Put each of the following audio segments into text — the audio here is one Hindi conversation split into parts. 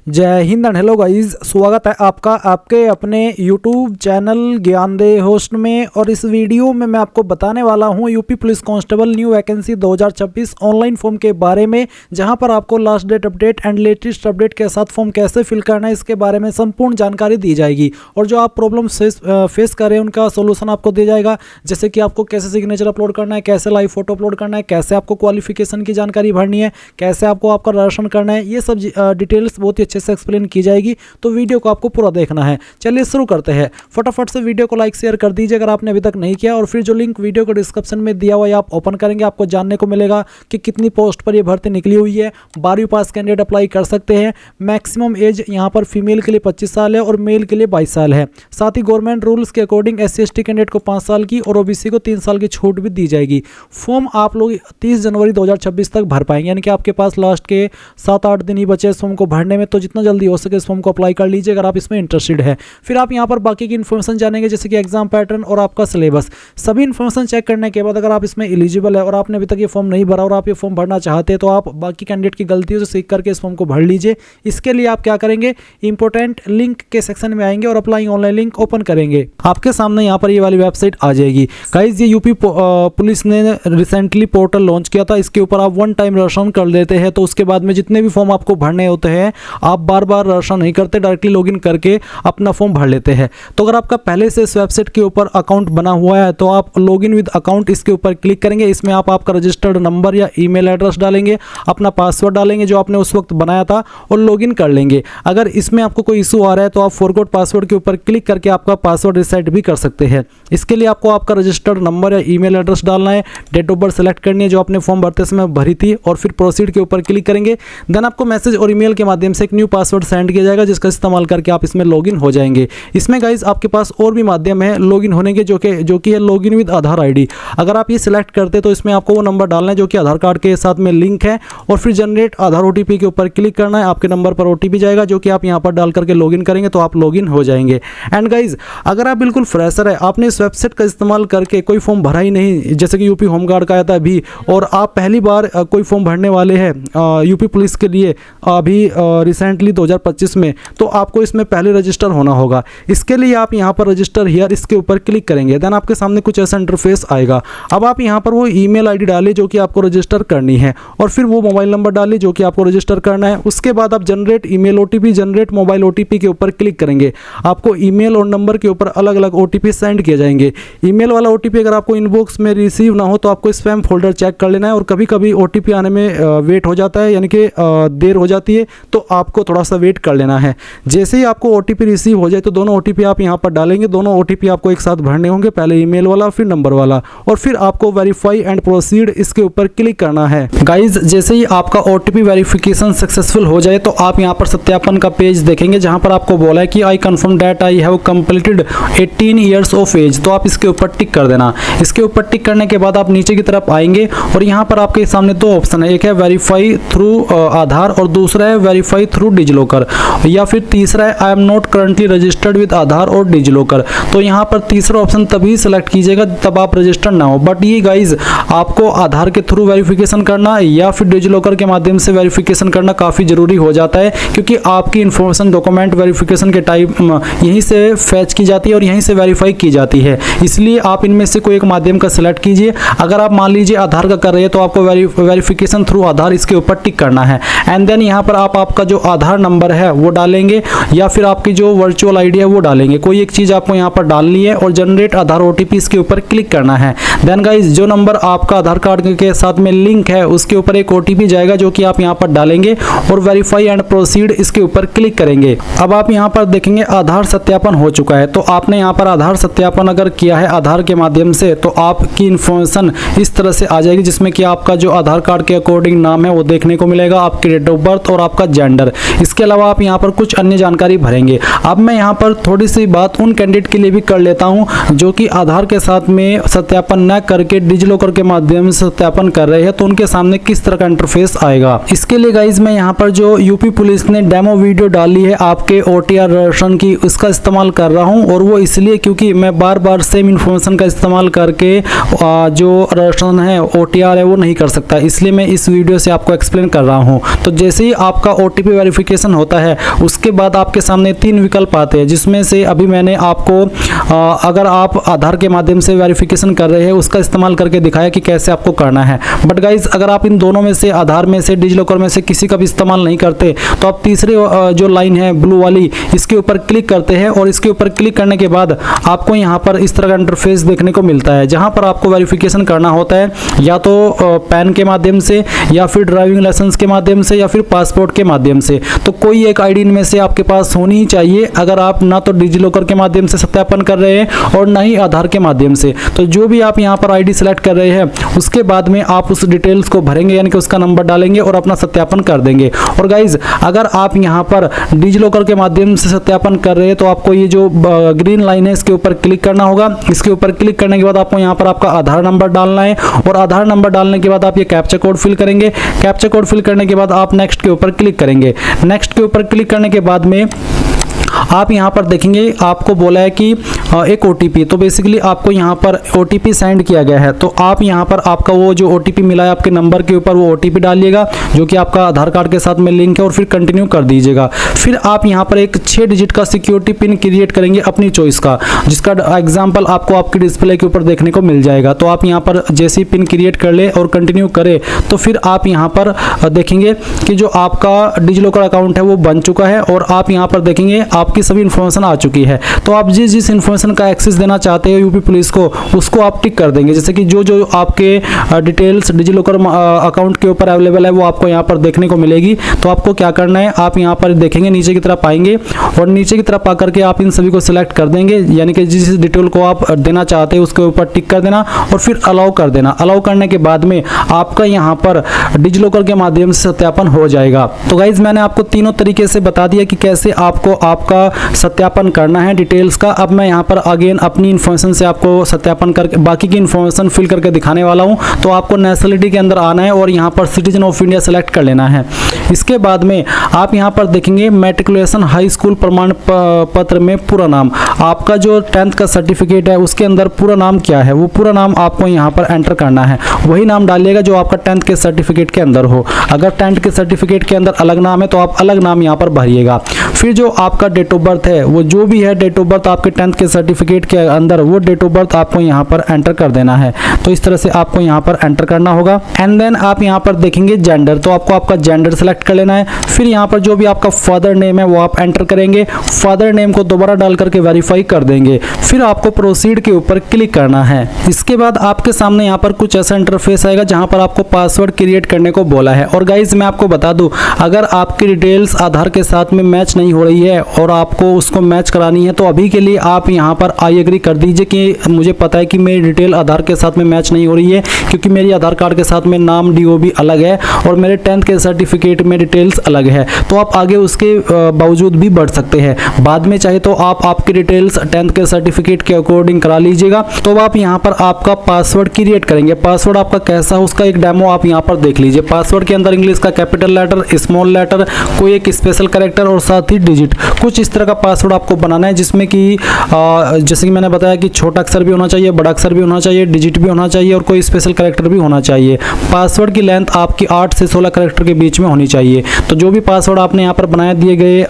जय हिंद एंड हेलो गाइस, स्वागत है आपका आपके अपने YouTube चैनल ज्ञानदेह होस्ट में। और इस वीडियो में मैं आपको बताने वाला हूं UP police constable new vacancy 2026 online form के बारे में, जहां पर आपको last date update and latest update के साथ फॉर्म कैसे फिल करना है इसके बारे में संपूर्ण जानकारी दी जाएगी। और जो आप प्रॉब्लम फेस कर रहे हैं उनका सोल्यूशन आपको दिया जाएगा, जैसे कि आपको कैसे सिग्नेचर अपलोड करना है, कैसे लाइव फोटो अपलोड करना है, कैसे आपको क्वालिफिकेशन की जानकारी भरनी है, कैसे आपको आपका राशन करना है, ये सब डिटेल्स बहुत ही अच्छे से एक्सप्लेन की जाएगी। तो वीडियो को आपको पूरा देखना है। चलिए शुरू करते हैं। फटाफट से वीडियो को लाइक शेयर कर दीजिए अगर आपने अभी तक नहीं किया, और फिर जो लिंक वीडियो को डिस्क्रिप्शन में दिया हुआ है आप ओपन करेंगे, आपको जानने को मिलेगा कि कितनी पोस्ट पर ये भर्ती निकली हुई है। 12वीं पास कैंडिडेट अप्लाई कर सकते हैं। मैक्सिमम एज यहाँ पर फीमेल के लिए 25 साल है और मेल के लिए 22 साल है। साथ ही गवर्नमेंट रूल्स के अकॉर्डिंग SC/ST कैंडिडेट को 5 साल की और OBC को 3 साल की छूट भी दी जाएगी। फॉर्म आप लोग 30 जनवरी 2026 तक भर पाएंगे, यानी कि आपके पास लास्ट के 7-8 दिन ही बचे इस फॉर्म को भरने में। तो जितना जल्दी हो सके इस फॉर्म को अप्लाई कर लीजिए अगर आप इसमें इंटरेस्टेड है। फिर आप यहाँ पर बाकी की इन्फॉर्मेशन जानेंगे, जैसे कि एग्जाम पैटर्न और आपका सिलेबस। सभी इन्फॉर्मेशन चेक करने के बाद अगर आप इसमें एलिजिबल है और आपने अभी तक ये फॉर्म नहीं भरा और आप ये फॉर्म भरना चाहते हैं, तो आप बाकी कैंडिडेट की गलतियों से सीख करके इस फॉर्म को भर लीजिए। इसके लिए आप क्या करेंगे, इंपॉर्टेंट लिंक के सेक्शन में आएंगे और अप्लाई ऑनलाइन लिंक ओपन करेंगे। आपके सामने यहाँ पर ये वाली वेबसाइट आ जाएगी। गाइस, ये यूपी पुलिस ने रिसेंटली पोर्टल लॉन्च किया था। इसके ऊपर आप 1 टाइम रजिस्ट्रेशन कर लेते हैं, तो उसके बाद में जितने भी फॉर्म आपको भरने होते हैं आप बार बार रजिस्ट्रेशन नहीं करते, डायरेक्टली लॉगिन करके अपना फॉर्म भर लेते हैं। तो अगर आपका पहले से इस वेबसाइट के ऊपर अकाउंट बना हुआ है तो आप लॉगिन विद अकाउंट इसके ऊपर क्लिक करेंगे। इसमें आप आपका रजिस्टर्ड नंबर या ईमेल एड्रेस डालेंगे, अपना पासवर्ड डालेंगे जो आपने उस वक्त बनाया था और लॉगिन कर लेंगे। अगर इसमें आपको कोई इशू आ रहा है तो आप फॉरगॉट पासवर्ड के ऊपर क्लिक करके आपका पासवर्ड रीसेट भी कर सकते हैं। इसके लिए आपको आपका रजिस्टर्ड नंबर या ईमेल एड्रेस डालना है, डेट ऑफ बर्थ सेलेक्ट करनी है जो आपने फॉर्म भरते समय भरी थी, और फिर प्रोसीड के ऊपर क्लिक करेंगे। देन आपको मैसेज और ईमेल के माध्यम से एक न्यू पासवर्ड सेंड किया जाएगा, जिसका इस्तेमाल करके आप इसमें लॉगिन हो जाएंगे। इसमें गाइस आपके पास और भी माध्यम है लॉगिन होने के, जो कि है लॉगिन विद आधार ID। अगर आप ये सिलेक्ट करते तो इसमें आपको वो नंबर डालना है जो कि आधार कार्ड के साथ में लिंक है, और फिर जनरेट आधार OTP के ऊपर क्लिक करना है। आपके नंबर पर OTP जाएगा जो कि आप यहाँ पर डाल करके लॉगिन करेंगे तो आप लॉगिन हो जाएंगे। एंड गाइज, अगर आप बिल्कुल फ्रेशर है, आपने इस वेबसाइट का इस्तेमाल करके कोई फॉर्म भरा ही नहीं, जैसे कि यूपी होमगार्ड का आया था अभी, और आप पहली बार कोई फॉर्म भरने वाले हैं यूपी पुलिस के लिए अभी रिसेंटली 2025 में, तो आपको इसमें पहले रजिस्टर होना होगा। इसके लिए आप यहाँ पर रजिस्टर हियर इसके ऊपर क्लिक करेंगे। देन आपके सामने कुछ ऐसा इंटरफेस आएगा। अब आप यहाँ पर वो ईमेल ID डालिए जो कि आपको रजिस्टर करनी है, और फिर वो मोबाइल नंबर डालिए जो कि आपको रजिस्टर करना है। उसके बाद आप generate email OTP, generate mobile OTP के ऊपर क्लिक करेंगे। आपको ईमेल और नंबर के ऊपर अलग अलग OTP सेंड किए जाएंगे। ईमेल वाला OTP अगर आपको इनबॉक्स में रिसीव ना हो तो आपको स्पैम फोल्डर चेक कर लेना है, और कभी कभी OTP आने में वेट हो जाता है, यानी कि देर हो जाती है, तो आपको थोड़ा सा वेट कर लेना है। जैसे ही आपको OTP रिसीव हो जाए तो दोनों OTP आप यहाँ पर डालेंगे। दोनों OTP आपको एक साथ भरने होंगे, पहले ईमेल वाला फिर नंबर वाला, और फिर आपको वेरीफाई एंड प्रोसीड इसके ऊपर क्लिक करना है। गाइज, जैसे ही आपका OTP वेरिफिकेशन सक्सेसफुल हो जाए तो आप यहाँ पर सत्यापन का पेज देखेंगे, जहाँ पर आपको बोला है कि I confirm that I have completed 18 years of age. तो आप इसके ऊपर टिक कर देना। इसके ऊपर टिक करने के बाद आप नीचे की तरफ आएंगे और यहाँ पर आपके सामने 2 ऑप्शन है, एक है वेरीफाई थ्रू आधार और दूसरा है वेरीफाई थ्रू डिजिलॉकर, या फिर तीसरा है I am not currently registered with Aadhaar और डिजिलॉकर। तो यहाँ पर तीसरा ऑप्शन तभी सेलेक्ट कीजिएगा तब आप रजिस्टर्ड ना हो। बट ये गाइज आपको आधार के थ्रू वेरिफिकेशन करना या फिर डिजिलॉकर के माध्यम से वेरिफिकेशन करना काफ़ी ज़रूरी हो जाता है, क्योंकि आपकी इन्फॉर्मेशन डॉक्यूमेंट वेरिफिकेशन के टाइप यहीं से फैच की जाती है और यहीं से वेरीफाई की जाती है। इसलिए आप इनमें से कोई एक माध्यम का सिलेक्ट कीजिए। अगर आप मान लीजिए आधार का कर रहे हैं तो आपको वेरिफिकेशन थ्रू आधार इसके ऊपर टिक करना है। एंड देन यहाँ पर आप आपका जो आधार नंबर है वो डालेंगे, या फिर आपकी जो वर्चुअल ID है वो डालेंगे। कोई एक चीज़ आपको यहाँ पर डालनी है और जनरेट आधार OTP इसके ऊपर क्लिक करना है। देन गाइस, जो नंबर आपका आधार कार्ड के साथ में लिंक है उसके ऊपर एक OTP जाएगा जो कि आप यहाँ पर डालेंगे, और वेरीफाई एंड प्रोसीड इसके ऊपर क्लिक करेंगे। अब आप यहाँ पर देखेंगे आधार सत्यापन हो चुका है। तो आपने यहाँ पर आधार सत्यापन अगर किया है आधार के माध्यम से तो आपकी इन्फॉर्मेशन इस तरह से आ जाएगी, जिसमें कि आपका जो आधार कार्ड के अकॉर्डिंग नाम है वो देखने को मिलेगा, आपकी डेट ऑफ बर्थ और आपका जेंडर। इसके अलावा आप यहाँ पर कुछ अन्य जानकारी भरेंगे। अब मैं यहाँ पर थोड़ी सी बात उन कैंडिडेट के लिए भी कर लेता हूँ जो कि आधार के साथ में सत्यापन न बिना करके डिजिलॉकर के माध्यम से सत्यापन कर रहे हैं तो उनके सामने किस तरह का इंटरफेस आएगा। इसके लिए गाइज मैं यहाँ पर जो यूपी पुलिस ने डेमो वीडियो डाली है आपके OTR रजिस्ट्रेशन की, उसका इस्तेमाल कर रहा हूँ। और वो इसलिए क्योंकि मैं बार बार सेम इन्फॉर्मेशन का इस्तेमाल करके जो रजिस्ट्रेशन है OTR है वो नहीं कर सकता, इसलिए मैं इस वीडियो से आपको एक्सप्लेन कर रहा हूँ। तो जैसे ही आपका OTP वेरिफिकेशन होता है उसके बाद आपके सामने 3 विकल्प आते हैं, जिसमें से अभी मैंने आपको अगर आप आधार के माध्यम से वेरिफिकेशन कर रहे हैं उसका इस्तेमाल करके दिखाया कि कैसे आपको करना है। बट गाइज अगर आप इन दोनों में से, आधार में से, डिजिलॉकर में से किसी का भी इस्तेमाल नहीं करते तो आप तीसरे जो लाइन है ब्लू वाली, इसके ऊपर क्लिक करते हैं और इसके ऊपर क्लिक करने के बाद आपको यहाँ पर इस तरह का इंटरफेस देखने को मिलता है, जहाँ पर आपको वेरिफिकेशन करना होता है या तो पैन के माध्यम से या फिर ड्राइविंग लाइसेंस के माध्यम से या फिर पासपोर्ट के माध्यम से। तो कोई एक आईडी इनमें से आपके पास होनी ही चाहिए, अगर आप ना तो डिजिलॉकर के माध्यम से सत्यापन कर रहे हैं और ना ही आधार के माध्यम से। तो जो भी आप यहाँ पर आईडी सेलेक्ट कर रहे हैं उसके बाद में आप उस डिटेल्स को भरेंगे, यानी कि उसका नंबर डालेंगे और अपना सत्यापन कर देंगे। और गाइज अगर आप यहाँ पर डिजिलॉकर के माध्यम से सत्यापन कर रहे हैं तो आपको ये जो ग्रीन लाइन है इसके ऊपर क्लिक करना होगा। इसके ऊपर क्लिक करने के बाद आपको यहाँ पर आपका आधार नंबर डालना है और आधार नंबर डालने के बाद आप ये कैप्चा कोड फिल करेंगे। कैप्चा कोड फिल करने के बाद आप नेक्स्ट के ऊपर क्लिक करेंगे। नेक्स्ट के ऊपर क्लिक करने के बाद में आप यहाँ पर देखेंगे आपको बोला है कि एक OTP, तो बेसिकली आपको यहाँ पर OTP सेंड किया गया है। तो आप यहाँ पर आपका वो जो OTP मिला है आपके नंबर के ऊपर वो OTP डालिएगा जो कि आपका आधार कार्ड के साथ में लिंक है और फिर कंटिन्यू कर दीजिएगा। फिर आप यहाँ पर एक 6 डिजिट का सिक्योरिटी पिन क्रिएट करेंगे अपनी चॉइस का, जिसका एग्जाम्पल आपको आपकी डिस्प्ले के ऊपर देखने को मिल जाएगा। तो आप यहाँ पर जैसे ही पिन क्रिएट कर ले और कंटिन्यू करें तो फिर आप यहाँ पर देखेंगे कि जो आपका डिजिलॉकर अकाउंट है वो बन चुका है और आप यहाँ पर देखेंगे आपकी सभी इन्फॉर्मेशन आ चुकी है। तो आप जिस इन्फॉर्मेशन का एक्सेस देना चाहते हो यूपी पुलिस को उसको आप टिक कर देंगे। जैसे कि जो आपके डिटेल्स डिजिलॉकर अकाउंट के ऊपर अवेलेबल है वो आपको यहाँ पर देखने को मिलेगी। तो आपको क्या करना है, आप यहाँ पर देखेंगे नीचे की तरफ आएंगे और नीचे की तरफ आकर के आप इन सभी को सिलेक्ट कर देंगे, यानी कि जिस डिटेल को आप देना चाहते हैं उसके ऊपर टिक कर देना और फिर अलाउ कर देना। अलाउ करने के बाद में आपका यहाँ पर डिजिलॉकर के माध्यम से सत्यापन हो जाएगा। तो गाइज मैंने आपको तीनों तरीके से बता दिया कि कैसे आपको आपका सत्यापन करना है डिटेल्स का। अब मैं यहाँ पर अगेन अपनी इन्फॉर्मेशन से आपको सत्यापन करके बाकी की इन्फॉर्मेशन फिल करके दिखाने वाला हूँ। तो आपको नेशनलिटी के अंदर आना है और यहाँ पर सिटीजन ऑफ इंडिया सेलेक्ट कर लेना है। इसके बाद में आप यहाँ पर देखेंगे मैट्रिकुलेशन हाई स्कूल प्रमाण पत्र में पूरा नाम, आपका जो 10th का सर्टिफिकेट है उसके अंदर पूरा नाम क्या है वो पूरा नाम आपको यहाँ पर एंटर करना है। वही नाम डालिएगा जो आपका 10th के सर्टिफिकेट के अंदर हो। अगर 10th के सर्टिफिकेट के अंदर अलग नाम है तो आप अलग नाम यहाँ पर भरिएगा। फिर जो आपका डेट ऑफ बर्थ है वो जो भी है डेट ऑफ बर्थ आपके 10th के सर्टिफिकेट के अंदर वो डेट ऑफ बर्थ आपको यहाँ पर एंटर कर देना है। तो इस तरह से आपको यहाँ पर एंटर करना होगा। एंड देन आप यहाँ पर देखेंगे जेंडर, तो आपको आपका जेंडर सेलेक्ट कर लेना है। फिर यहाँ पर जो भी आपका फादर नेम है वो आप एंटर करेंगे। फादर नेम को दोबारा डाल करके वेरीफाई कर देंगे। फिर आपको प्रोसीड के ऊपर क्लिक करना है। इसके बाद आपके सामने यहाँ पर कुछ ऐसा इंटरफेस आएगा जहाँ पर आपको पासवर्ड क्रिएट करने को बोला है। और गाइज मैं आपको बता दूं, अगर आपकी डिटेल्स आधार के साथ में मैच नहीं हो रही है और आपको उसको मैच करानी है तो अभी के लिए आप यहाँ पर आई एग्री कर दीजिए कि मुझे पता है कि मेरी डिटेल आधार के साथ में मैच नहीं हो रही है, क्योंकि मेरी आधार कार्ड के साथ में नाम DOB अलग है और मेरे 10th के सर्टिफिकेट में डिटेल्स अलग है। तो आप आगे उसके बावजूद भी बढ़ सकते हैं। बाद में चाहे तो आप आपकी डिटेल्स 10th के सर्टिफिकेट के अकॉर्डिंग करा लीजिएगा। तो आप यहाँ पर आपका पासवर्ड क्रिएट करेंगे। पासवर्ड आपका कैसा है उसका एक डेमो आप यहाँ पर देख लीजिए। पासवर्ड के अंदर इंग्लिश का कैपिटल लेटर, स्मॉल लेटर, कोई एक स्पेशल कैरेक्टर और साथ ही डिजिट, कुछ इस तरह का पासवर्ड आपको बनाना है जिसमें कि जैसे कि मैंने बताया कि छोटा अक्षर भी होना चाहिए, बड़ा अक्षर भी होना चाहिए, डिजिट भी होना चाहिए और कोई स्पेशल कैरेक्टर भी होना चाहिए। पासवर्ड की लेंथ आपकी 8 से 16 कैरेक्टर के बीच में होनी चाहिए। तो जो भी पासवर्ड आपने यहाँ पर बनाया दिए गए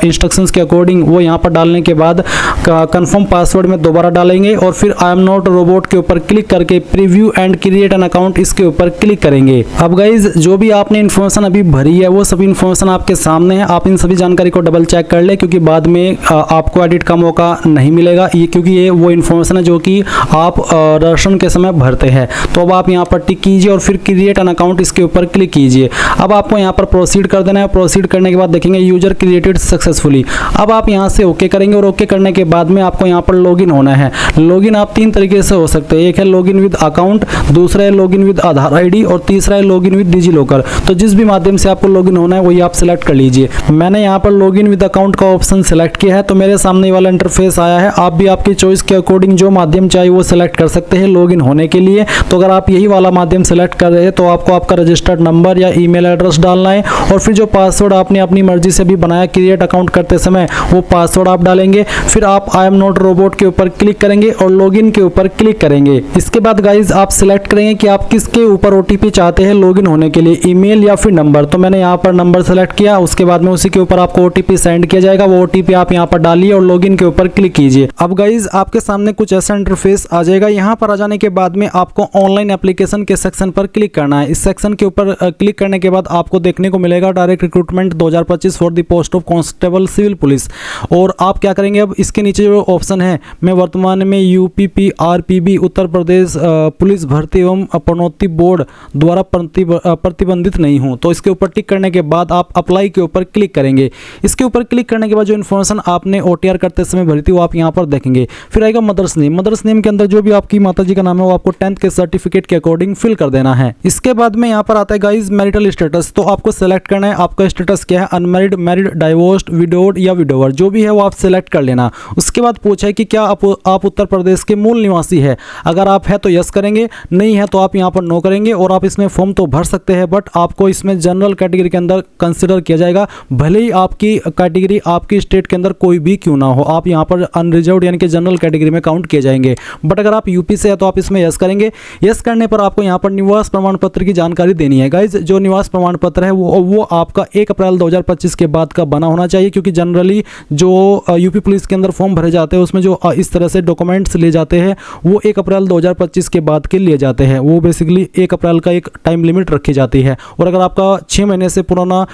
इंस्ट्रक्शंस के अकॉर्डिंग वो यहाँ पर डालने के बाद कंफर्म पासवर्ड में दोबारा डालेंगे और फिर आई एम नॉट रोबोट के ऊपर क्लिक करके preview and create an account इसके ऊपर क्लिक करेंगे। अब गाइज जो भी आपने इन्फॉर्मेशन अभी भरी है वो सभी इन्फॉर्मेशन आपके सामने है। आप इन सभी जानकारी को डबल चेक कर ले, क्योंकि बाद में आपको एडिट का मौका नहीं मिलेगा ये, क्योंकि ये वो इन्फॉर्मेशन है जो कि आप रजिस्ट्रेशन के समय भरते हैं। तो अब आप यहाँ पर टिक कीजिए और फिर क्रिएट एन अकाउंट इसके ऊपर क्लिक कीजिए। अब आपको यहाँ पर प्रोसीड कर देना है। प्रोसीड करने के बाद देखेंगे यूजर क्रिएटेड सक्सेसफुली। अब आप यहाँ से ओके करेंगे और ओके करने के बाद में आपको यहाँ पर लॉगिन होना है। लॉगिन आप 3 तरीके से हो सकते हैं। एक है लॉगिन विद अकाउंट, दूसरा है लॉगिन विद आधार ID और तीसरा है लॉगिन विद डिजिलॉकर। तो जिस भी माध्यम से आपको लॉगिन होना है वही आप सिलेक्ट कर लीजिए। मैंने यहाँ पर लॉगिन लॉगिन विद अकाउंट का ऑप्शन सेलेक्ट किया है तो मेरे सामने ये वाला इंटरफेस आया है। आप भी आपकी चॉइस के अकॉर्डिंग जो माध्यम चाहिए वो सेलेक्ट कर सकते हैं लॉगिन होने के लिए। तो अगर आप यही वाला माध्यम सेलेक्ट कर रहे हैं तो आपको आपका रजिस्टर्ड नंबर या ईमेल एड्रेस डालना है और फिर जो पासवर्ड आपने अपनी मर्जी से भी बनाया क्रिएट अकाउंट करते समय वो पासवर्ड आप डालेंगे। फिर आप आई एम नॉट रोबोट के ऊपर क्लिक करेंगे और लॉगिन के ऊपर क्लिक करेंगे। इसके बाद गाइज आप सिलेक्ट करेंगे कि आप किसके ऊपर ओटीपी चाहते हैं लॉगिन होने के लिए, ईमेल या फिर नंबर। तो मैंने यहाँ पर नंबर सेलेक्ट किया, उसके बाद में उसी के ऊपर आपको ओटीपी सेंड किया जाएगा। वो ओटीपी आप यहाँ पर डालिए और लॉगिन के ऊपर क्लिक कीजिए। अब गाइज आपके सामने कुछ ऐसा इंटरफेस आ जाएगा। यहाँ पर आ जाने के बाद में आपको ऑनलाइन एप्लीकेशन के सेक्शन पर क्लिक करना है। इस सेक्शन के ऊपर क्लिक करने के बाद आपको देखने को मिलेगा direct recruitment 2025 for the post of constable civil police. और आप क्या करेंगे, अब इसके नीचे जो ऑप्शन है, मैं वर्तमान में यूपीपीआरपीबी उत्तर प्रदेश पुलिस भर्ती एवं प्रोन्नति बोर्ड द्वारा प्रतिबंधित नहीं हूं, तो इसके ऊपर टिक करने के बाद आप अप्लाई के ऊपर क्लिक करेंगे। इसके ऊपर क्लिक करने के बाद जो इन्फॉर्मेशन आपने ओटीआर करते समय भरी थी वो आप यहाँ पर देखेंगे। फिर आएगा मदर्स नेम। मदर्स नेम के अंदर जो भी आपकी माताजी का नाम है वो आपको 10th के सर्टिफिकेट के अकॉर्डिंग फिल कर देना है। इसके बाद में यहाँ पर आता है गाइज मैरिटल स्टेटस। तो आपको सेलेक्ट करना है आपका स्टेटस क्या है, अनमैरिड, मैरिड, डाइवोर्स्ड, विडोड या विडोवर, जो भी है वो आप सेलेक्ट कर लेना। उसके बाद पूछा है कि क्या आप उत्तर प्रदेश के मूल निवासी है। अगर आप है तो यस करेंगे, नहीं है तो आप यहाँ पर नो करेंगे। और आप इसमें फॉर्म तो भर सकते हैं बट आपको इसमें जनरल कैटेगरी के अंदर कंसिडर किया जाएगा, भले ही आपकी कैटेगरी आपकी स्टेट के अंदर कोई भी क्यों ना हो। आप यहाँ पर अनरिजर्व्ड यानी कि जनरल कैटेगरी में काउंट किए जाएंगे। बट अगर आप यूपी से है तो आप इसमें यस करेंगे। यस करने पर आपको यहाँ पर निवास प्रमाण पत्र की जानकारी देनी है। गाइज जो निवास प्रमाण पत्र है वो आपका 1 अप्रैल 2025 के बाद का बना होना चाहिए, क्योंकि जनरली जो यूपी पुलिस के अंदर फॉर्म भरे जाते हैं उसमें जो इस तरह से डॉक्यूमेंट्स ले जाते हैं वो 1 अप्रैल 2025 के बाद के लिए जाते हैं। वो बेसिकली 1 अप्रैल का एक टाइम लिमिट रखी जाती है। और अगर आपका 6 महीने से पुराना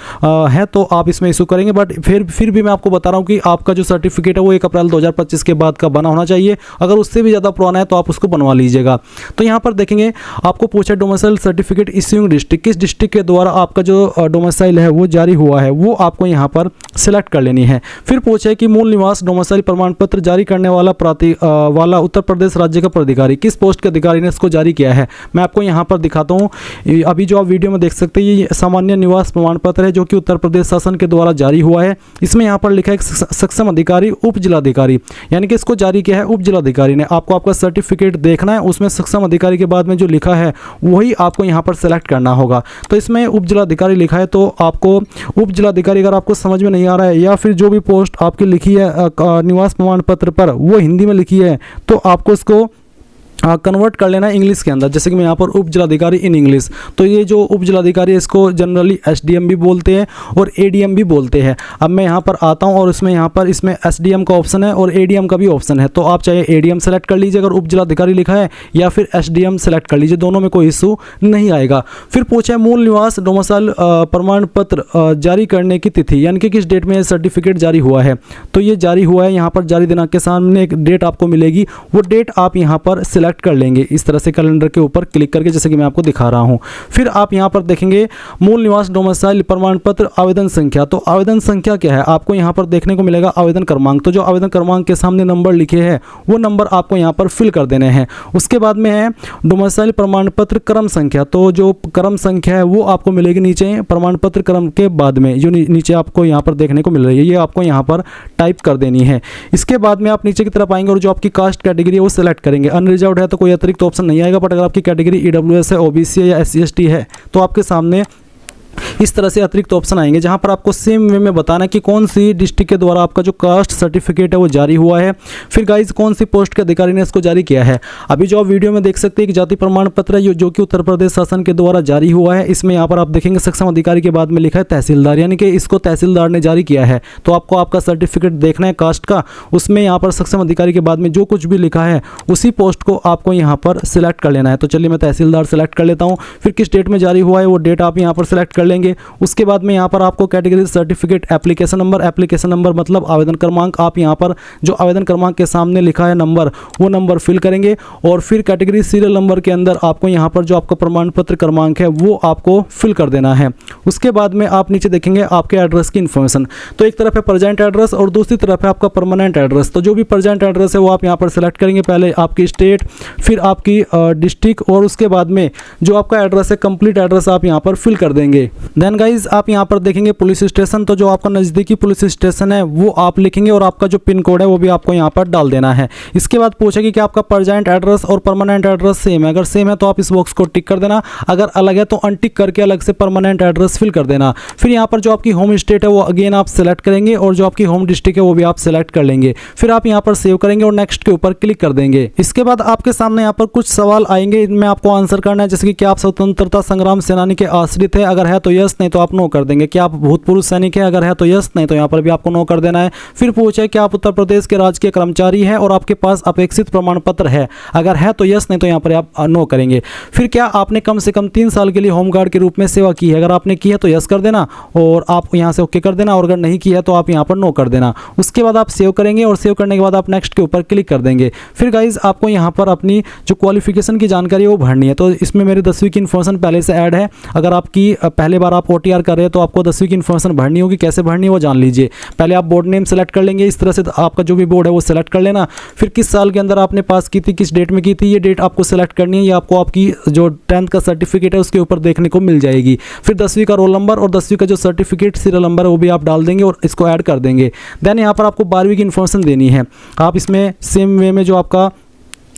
है तो आप इसमें इशू करेंगे। बट फिर भी मैं आपको बता रहा हूँ कि आपका जो सर्टिफिकेट है वो 1 अप्रैल 2025 के बाद का बना होना चाहिए। अगर उससे भी ज़्यादा पुराना है तो आप उसको बनवा लीजिएगा। तो यहाँ पर देखेंगे आपको पूछा डोमिसाइल सर्टिफिकेट इश्यूइंग डिस्ट्रिक्ट, किस डिस्ट्रिक्ट के द्वारा आपका जो डोमिसाइल है वो जारी हुआ है वो आपको यहाँ पर सिलेक्ट कर लेनी है। फिर पूछा है कि मूल निवास डोमिसाइल प्रमाण पत्र जारी करने वाला उत्तर प्रदेश राज्य का प्राधिकारी, किस पोस्ट के अधिकारी ने इसको जारी किया है। मैं आपको यहाँ पर दिखाता हूँ। अभी जो आप वीडियो में देख सकते हैं ये सामान्य निवास प्रमाण पत्र है जो कि उत्तर प्रदेश शासन के द्वारा जारी हुआ है। इसमें यहाँ पर लिखा है सक्षम अधिकारी उप जिलाधिकारी, यानी कि इसको जारी किया है उप जिलाधिकारी ने। आपको आपका सर्टिफिकेट देखना है, उसमें सक्षम अधिकारी के बाद में जो लिखा है वही आपको यहाँ पर सेलेक्ट करना होगा। तो इसमें उप जिलाधिकारी लिखा है तो आपको उप जिलाधिकारी, अगर आपको समझ में नहीं आ रहा है या फिर जो भी पोस्ट आपकी लिखी है निवास प्रमाण पत्र पर वो हिंदी में लिखी है तो आपको इसको कन्वर्ट कर लेना है इंग्लिश के अंदर। जैसे कि मैं यहाँ पर उप जिलाधिकारी इन इंग्लिश, तो ये जो उप जिलाधिकारी है इसको जनरली एसडीएम भी बोलते हैं और एडीएम भी बोलते हैं। अब मैं यहाँ पर आता हूँ और इसमें एसडीएम का ऑप्शन है और एडीएम का भी ऑप्शन है। तो आप चाहे एडीएम सेलेक्ट कर लीजिए अगर उप जिलाधिकारी लिखा है, या फिर एसडीएम सेलेक्ट कर लीजिए, दोनों में कोई इशू नहीं आएगा। फिर पूछा है मूल निवास डोमिसाइल प्रमाण पत्र जारी करने की तिथि, यानी कि किस डेट में सर्टिफिकेट जारी हुआ है। तो ये जारी हुआ है, यहाँ पर जारी दिनांक के सामने एक डेट आपको मिलेगी, वो डेट आप यहाँ पर सिलेक्ट कर लेंगे इस तरह से कैलेंडर के ऊपर क्लिक करके, जैसे कि मैं आपको दिखा रहा हूं। फिर आप यहां पर देखेंगे मूल निवास डोमिसाइल प्रमाण पत्र आवेदन संख्या। तो आवेदन संख्या क्या है आपको यहां पर देखने को मिलेगा आवेदन क्रमांक। तो जो आवेदन क्रमांक के सामने नंबर लिखे हैं वो नंबर आपको यहां पर फिल कर देने हैं। उसके बाद में है डोमिसाइल प्रमाण पत्र क्रम संख्या। तो जो क्रम संख्या है वो आपको मिलेगी नीचे प्रमाण पत्र क्रम के बाद में, जो नीचे आपको यहाँ पर देखने को मिल रही है, ये आपको यहाँ पर टाइप कर देनी है। इसके बाद में आप नीचे की तरफ आएंगे और जो आपकी कास्ट कैटेगरी है वो सिलेक्ट करेंगे। अनरिजर्व्ड है तो कोई अतिरिक्त ऑप्शन नहीं आएगा, बट अगर आपकी कैटेगरी ईडब्ल्यूएस है, ओबीसी है या एससी/एसटी है तो आपके सामने इस तरह से अतिरिक्त ऑप्शन आएंगे जहां पर आपको सेम वे में बताना है कि कौन सी डिस्ट्रिक्ट के द्वारा आपका जो कास्ट सर्टिफिकेट है वो जारी हुआ है। फिर गाइज कौन सी पोस्ट के अधिकारी ने इसको जारी किया है। अभी जो आप वीडियो में देख सकते हैं कि जाति प्रमाण पत्र है जो कि उत्तर प्रदेश शासन के द्वारा जारी हुआ है। इसमें यहाँ पर आप देखेंगे सक्षम अधिकारी के बाद में लिखा है तहसीलदार, यानी कि इसको तहसीलदार ने जारी किया है। तो आपको आपका सर्टिफिकेट देखना है कास्ट का, उसमें यहाँ पर सक्षम अधिकारी के बाद में जो कुछ भी लिखा है उसी पोस्ट को आपको यहाँ पर सिलेक्ट कर लेना है। तो चलिए मैं तहसीलदार सेलेक्ट कर लेता हूँ। फिर किस डेट में जारी हुआ है वो डेट आप यहाँ पर सिलेक्ट कर लेंगे। उसके बाद में यहाँ पर आपको कैटेगरी सर्टिफिकेट एप्लीकेशन नंबर मतलब आवेदन क्रमांक, आप यहाँ पर जो आवेदन क्रमांक के सामने लिखा है नंबर वो नंबर फिल करेंगे। और फिर कैटेगरी सीरियल नंबर के अंदर आपको यहाँ पर जो आपका प्रमाण पत्र क्रमांक है वो आपको फिल कर देना है। उसके बाद में आप नीचे देखेंगे आपके एड्रेस की इन्फॉर्मेशन। तो एक तरफ है प्रेजेंट एड्रेस और दूसरी तरफ है आपका परमानेंट एड्रेस। तो जो भी प्रेजेंट एड्रेस है वो आप यहाँ पर सेलेक्ट करेंगे, पहले आपकी स्टेट, फिर आपकी डिस्ट्रिक्ट और उसके बाद में जो आपका एड्रेस है कंप्लीट एड्रेस आप यहाँ पर फिल कर देंगे। देन गाइज आप यहाँ पर देखेंगे पुलिस स्टेशन, तो जो आपका नज़दीकी पुलिस स्टेशन है वो आप लिखेंगे और आपका जो पिन कोड है वो भी आपको यहाँ पर डाल देना है। इसके बाद पूछेगी कि आपका प्रेजेंट एड्रेस और परमानेंट एड्रेस सेम है। अगर सेम है तो आप इस बॉक्स को टिक कर देना, अगर अलग है तो अनटिक करके अलग से परमानेंट एड्रेस फिल कर देना। फिर यहाँ पर जो आपकी होम स्टेट है वो अगेन आप सेलेक्ट करेंगे और जो आपकी होम डिस्ट्रिक्ट है वो भी आप सेलेक्ट कर लेंगे। फिर आप यहाँ पर सेव करेंगे और नेक्स्ट के ऊपर क्लिक कर देंगे। इसके बाद आपके सामने यहाँ पर कुछ सवाल आएंगे, इनमें आपको आंसर करना है, जैसे कि क्या आप स्वतंत्रता संग्राम सेनानी के आश्रित है, अगर है तो यस, नहीं तो आप नो कर देंगे। क्या आप भूतपूर्व सैनिक है, अगर है तो यस, नहीं तो यहाँ पर भी आपको नो कर देना है। फिर पूछे क्या आप उत्तर प्रदेश के राजकीय कर्मचारी है और आपके पास अपेक्षित प्रमाण पत्र है, अगर है तो यस, नहीं तो यहाँ पर आप नो करेंगे। फिर क्या आपने कम से कम 3 साल के लिए होमगार्ड के रूप में सेवा की है, अगर आपने की है तो यस कर देना और आप यहाँ से ओके कर देना, और अगर नहीं किया है तो आप यहाँ पर नो कर देना। उसके बाद आप सेव करेंगे और सेव करने के बाद आप नेक्स्ट के ऊपर क्लिक कर देंगे। फिर गाइज आपको यहाँ पर अपनी जो क्वालिफिकेशन की जानकारी है वो भरनी है। तो इसमें मेरी 10वीं की इन्फॉर्मेशन पहले से ऐड है। अगर आपकी पहले बार आप OTR कर रहे हैं तो आपको 10वीं की इन्फॉर्मेशन भरनी होगी, कैसे भरनी है वो जान लीजिए। पहले आप बोर्ड नेम सेलेक्ट कर लेंगे, इस तरह से आपका जो भी बोर्ड है वो सेलेक्ट कर लेना। फिर किस साल के अंदर आपने पास की थी, किस डेट में की थी, ये डेट आपको सेलेक्ट करनी है। ये आपको आपकी जो 10th का सर्टिफिकेट है उसके ऊपर देखने को मिल जाएगी। फिर 10वीं का रोल नंबर और 10वीं का जो सर्टिफिकेट सीरियल नंबर है वो भी आप डाल देंगे और इसको ऐड कर देंगे। देन यहाँ पर आपको 12वीं की इन्फॉर्मेशन देनी है। आप इसमें सेम वे में जो आपका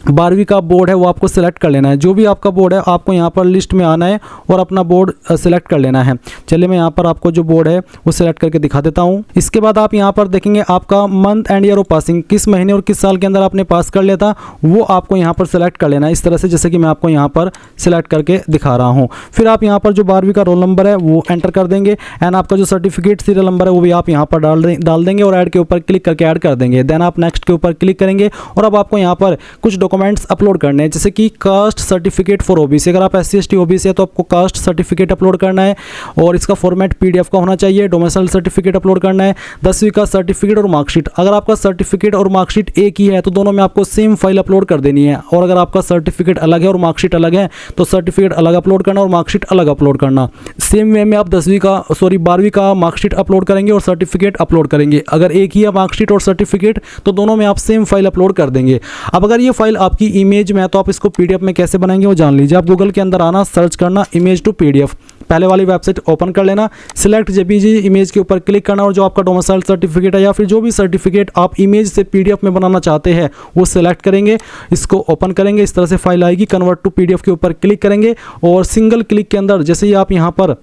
12वीं का बोर्ड है वो आपको सेलेक्ट कर लेना है। जो भी आपका बोर्ड है आपको यहाँ पर लिस्ट में आना है और अपना बोर्ड सेलेक्ट कर लेना है। चलिए मैं यहाँ पर आपको जो बोर्ड है वो सेलेक्ट करके दिखा देता हूँ। इसके बाद आप यहाँ पर देखेंगे आपका month and year of passing, किस महीने और किस साल के अंदर आपने पास कर लिया था वो आपको यहाँ पर सेलेक्ट कर लेना है, इस तरह से जैसे कि मैं आपको यहाँ पर सेलेक्ट करके दिखा रहा हूँ। फिर आप यहाँ पर जो 12वीं का रोल नंबर है वो एंटर कर देंगे एंड आपका जो सर्टिफिकेट सीरियल नंबर है वो भी आप यहाँ पर डाल देंगे और ऐड के ऊपर क्लिक करके ऐड कर देंगे। देन आप नेक्स्ट के ऊपर क्लिक करेंगे और अब आपको यहाँ पर कुछ डॉक्यूमेंट्स अपलोड करने हैं, जैसे कि कास्ट सर्टिफिकेट फॉर OBC। अगर आप SC ST OBC है तो आपको कास्ट सर्टिफिकेट अपलोड करना है और इसका फॉर्मेट PDF का होना चाहिए। डोमिसाइल सर्टिफिकेट अपलोड करना है, 10वीं का सर्टिफिकेट और मार्कशीट। अगर आपका सर्टिफिकेट और मार्कशीट एक ही है तो दोनों में आपको सेम फाइल अपलोड कर देनी है, और अगर आपका सर्टिफिकेट अलग है और मार्कशीट अलग है तो सर्टिफिकेट अलग अपलोड करना और मार्कशीट अलग अपलोड करना। सेम वे में आप 12वीं का मार्कशीट अपलोड करेंगे और सर्टिफिकेट अपलोड करेंगे। अगर एक ही है मार्कशीट और सर्टिफिकेट तो दोनों में आप सेम फाइल अपलोड कर देंगे। अब अगर ये फाइल आपकी इमेज में है तो आप इसको PDF में कैसे बनाएंगे वो जान लीजिए। आप गूगल के अंदर आना, सर्च करना इमेज टू PDF, पहले वाली वेबसाइट ओपन कर लेना, सिलेक्ट JPG इमेज के ऊपर क्लिक करना और जो आपका डोमिसाइल सर्टिफिकेट है या फिर जो भी सर्टिफिकेट आप इमेज से PDF में बनाना चाहते हैं वो सिलेक्ट करेंगे, इसको ओपन करेंगे, इस तरह से फाइल आएगी। कन्वर्ट टू PDF के ऊपर क्लिक करेंगे और सिंगल क्लिक के अंदर जैसे ही आप यहाँ पर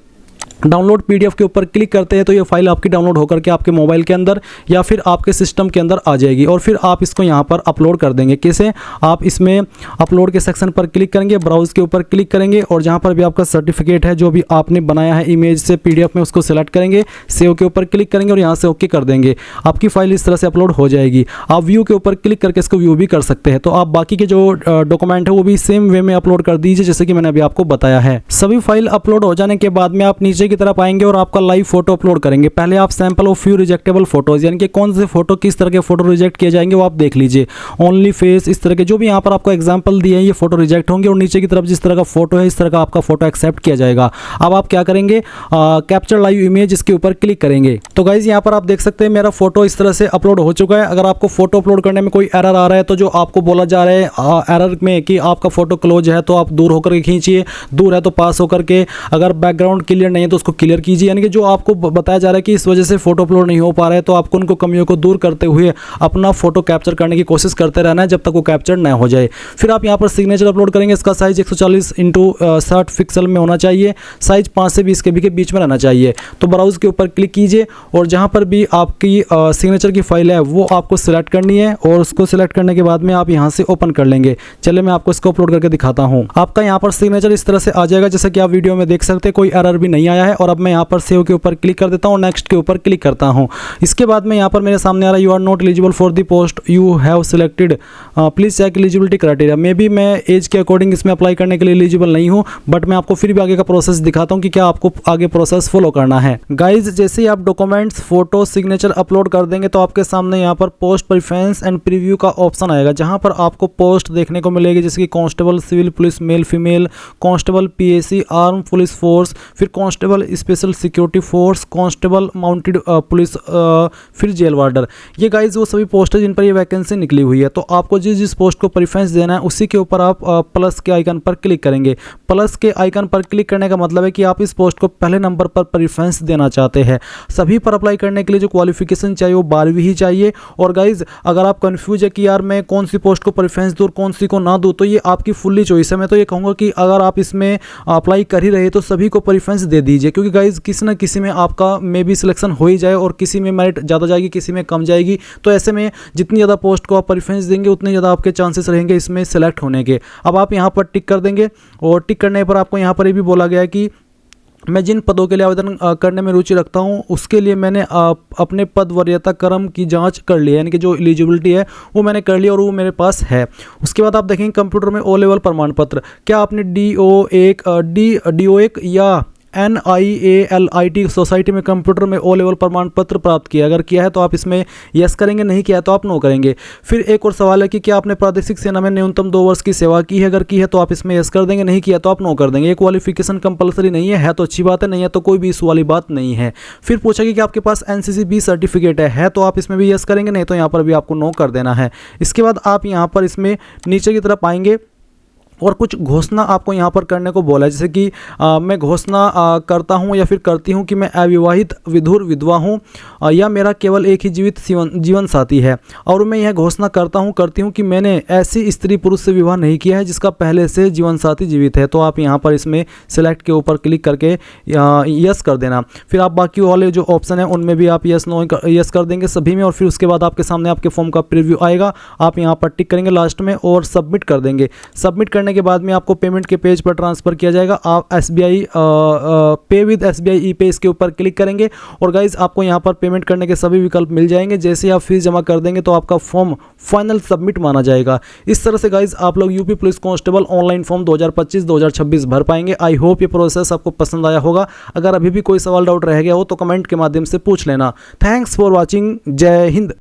डाउनलोड PDF के ऊपर क्लिक करते हैं तो ये फाइल आपकी डाउनलोड होकर के आपके मोबाइल के अंदर या फिर आपके सिस्टम के अंदर आ जाएगी और फिर आप इसको यहाँ पर अपलोड कर देंगे। कैसे? आप इसमें अपलोड के सेक्शन पर क्लिक करेंगे, ब्राउज के ऊपर क्लिक करेंगे और जहाँ पर भी आपका सर्टिफिकेट है जो भी आपने बनाया है इमेज से PDF में उसको सेलेक्ट करेंगे, सेव के ऊपर क्लिक करेंगे और यहाँ से ओके कर देंगे। आपकी फाइल इस तरह से अपलोड हो जाएगी। आप व्यू के ऊपर क्लिक करके इसको व्यू भी कर सकते हैं। तो आप बाकी के जो डॉक्यूमेंट है वो भी सेम वे में अपलोड कर दीजिए जैसे कि मैंने अभी आपको बताया है। सभी फाइल अपलोड हो जाने के बाद में आप नीचे की तरफ आएंगे और आपका लाइव फोटो अपलोड करेंगे। पहले आप सैंपल ऑफ फ्यू रिजेक्टेबल फोटोज, यानी कि कौन से फोटो किस तरह के फोटो रिजेक्ट किए जाएंगे वो आप देख लीजिए। ओनली फेस, इस तरह के जो भी यहाँ पर आपको एग्जांपल दिए हैं ये फोटो रिजेक्ट होंगे और नीचे की तरफ जिस तरह का फोटो है इस तरह का आपका फोटो एक्सेप्ट किया जाएगा। अब आप क्या करेंगे, कैप्चर लाइव इमेज, इसके ऊपर क्लिक करेंगे। तो गाइज यहाँ पर आप देख सकते हैं मेरा फोटो इस तरह से अपलोड हो चुका है। अगर आपको फोटो अपलोड करने में कोई एरर आ रहा है तो जो आपको बोला जा रहा है एरर में कि आपका फोटो क्लोज है तो आप दूर होकर के खींचिए, दूर है तो पास होकर के, अगर बैकग्राउंड क्लियर नहीं है तो उसको क्लियर कीजिए। यानी कि जो आपको बताया जा रहा है कि इस वजह से फोटो अपलोड नहीं हो पा रहा है तो आपको उनको कमियों को दूर करते हुए अपना फोटो कैप्चर करने की कोशिश करते रहना है जब तक वो कैप्चर न हो जाए। फिर आप यहाँ पर सिग्नेचर अपलोड करेंगे। इसका साइज 140x60 पिक्सल में होना चाहिए, साइज 5 से 20 KB के बीच में रहना चाहिए। तो ब्राउज के ऊपर क्लिक कीजिए और जहाँ पर भी आपकी सिग्नेचर की फाइल है वो आपको सिलेक्ट करनी है और उसको सिलेक्ट करने के बाद में आप यहाँ से ओपन कर लेंगे। चलिए मैं आपको इसको अपलोड करके दिखाता हूँ। आपका यहाँ पर सिग्नेचर इस तरह से आ जाएगा जैसा कि आप वीडियो में देख सकते हैं, कोई एरर भी नहीं आया है। और अब मैं यहाँ पर सेव के ऊपर क्लिक कर देता हूँ, नेक्स्ट के ऊपर क्लिक करता हूँ। इसके बाद में यहाँ पर मेरे सामने आ रहा है you are not eligible for the post you have selected, please check eligibility criteria. Maybe मैं एज के अकॉर्डिंग इसमें अप्लाई करने के लिए एलिजिबल नहीं हूँ, बट मैं आपको फिर भी आगे का प्रोसेस दिखाता हूँ कि क्या आपको आगे प्रोसेस फॉलो करना है। गाइज जैसे ही आप डॉक्यूमेंट्स, फोटो, सिग्नेचर अपलोड कर देंगे तो आपके सामने यहाँ पर पोस्ट प्रेफरेंस एंड प्रीव्यू का ऑप्शन आएगा जहाँ पर आपको पोस्ट देखने को मिलेगी जैसे कि constable civil police male female, constable PAC arm police force, फिर constable constable, special security force, constable, mounted police, फिर जेल वार्डर। ये गाइज वो सभी पोस्ट है जिन पर ये वैकेंसी निकली हुई है। तो आपको जिस जिस पोस्ट को प्रेफरेंस देना है उसी के ऊपर आप प्लस के आइकन पर क्लिक करेंगे। प्लस के आइकन पर क्लिक करने का मतलब है कि आप इस पोस्ट को पहले नंबर पर प्रेफरेंस देना चाहते हैं। सभी पर अप्लाई करने के लिए जो क्वालिफिकेशन चाहिए वो 12वीं ही चाहिए। और गाइज अगर आप कंफ्यूज है कि यार मैं कौन सी पोस्ट को प्रेफरेंस दूँ और कौन सी को ना दूँ, तो ये आपकी फुल्ली चॉइस है। मैं तो ये कहूँगा कि अगर आप इसमें अप्लाई कर ही रहे तो सभी को प्रेफरेंस दे दीजिए, क्योंकि गाइज किसी ना किसी में आपका मे बी सिलेक्शन हो ही जाए और किसी में मेरिट ज़्यादा जाएगी, किसी में कम जाएगी। तो ऐसे में जितनी ज़्यादा पोस्ट को आप प्रेफरेंस देंगे उतने ज़्यादा आपके चांसेस रहेंगे इसमें सेलेक्ट होने के। अब आप यहाँ पर टिक कर देंगे और टिक करने पर आपको यहाँ पर ये भी बोला गया है कि मैं जिन पदों के लिए आवेदन करने में रुचि रखता हूं उसके लिए मैंने अपने पद वरीयता क्रम की जांच कर ली है, यानी कि जो एलिजिबिलिटी है वो मैंने कर ली और वो मेरे पास है। उसके बाद आप देखेंगे कंप्यूटर में ओ लेवल प्रमाण पत्र, क्या आपने DO1 या NIALIT सोसाइटी में कंप्यूटर में ओ लेवल प्रमाण पत्र प्राप्त किया। अगर किया है तो आप इसमें यस करेंगे, नहीं किया है तो आप नो करेंगे। फिर एक और सवाल है कि क्या आपने प्रादेशिक सेना में न्यूनतम 2 वर्ष की सेवा की है। अगर की है तो आप इसमें यस कर देंगे, नहीं किया तो आप नो कर देंगे। ये क्वालिफिकेशन कंपलसरी नहीं है तो अच्छी बात है, नहीं है तो कोई भी इशू वाली बात नहीं है। फिर पूछा कि आपके पास NCC-B सर्टिफिकेट है तो आप इसमें भी यस करेंगे, नहीं तो यहाँ पर भी आपको नो कर देना है। इसके बाद आप यहाँ पर इसमें नीचे की तरफ आएंगे और कुछ घोषणा आपको यहाँ पर करने को बोला है, जैसे कि मैं घोषणा करता हूँ या फिर करती हूँ कि मैं अविवाहित विधुर विधवा हूँ या मेरा केवल एक ही जीवित जीवन साथी है। और मैं यह घोषणा करती हूँ कि मैंने ऐसी स्त्री पुरुष से विवाह नहीं किया है जिसका पहले से जीवन साथी जीवित है। तो आप यहाँ पर इसमें सिलेक्ट के ऊपर क्लिक करके यस कर देना। फिर आप बाकी वाले जो ऑप्शन है उनमें भी आप यस नो यस कर देंगे सभी में। और फिर उसके बाद आपके सामने आपके फॉर्म का प्रीव्यू आएगा, आप यहाँ पर टिक करेंगे लास्ट में और सबमिट कर देंगे। सबमिट करने के बाद में आपको पेमेंट के पेज पर ट्रांसफर किया जाएगा। आप SBI पे विद SBI ई-पे इसके ऊपर क्लिक करेंगे और गाइज आपको यहाँ पर पेमेंट करने के सभी विकल्प मिल जाएंगे। जैसे आप फीस जमा कर देंगे तो आपका फॉर्म फाइनल सबमिट माना जाएगा। इस तरह से गाइज आप लोग UP police constable online form 2025-2026 भर पाएंगे। आई होप ये प्रोसेस आपको पसंद आया होगा। अगर अभी भी कोई सवाल डाउट रह गया हो तो कमेंट के माध्यम से पूछ लेना। Thanks for watching. जय हिंद।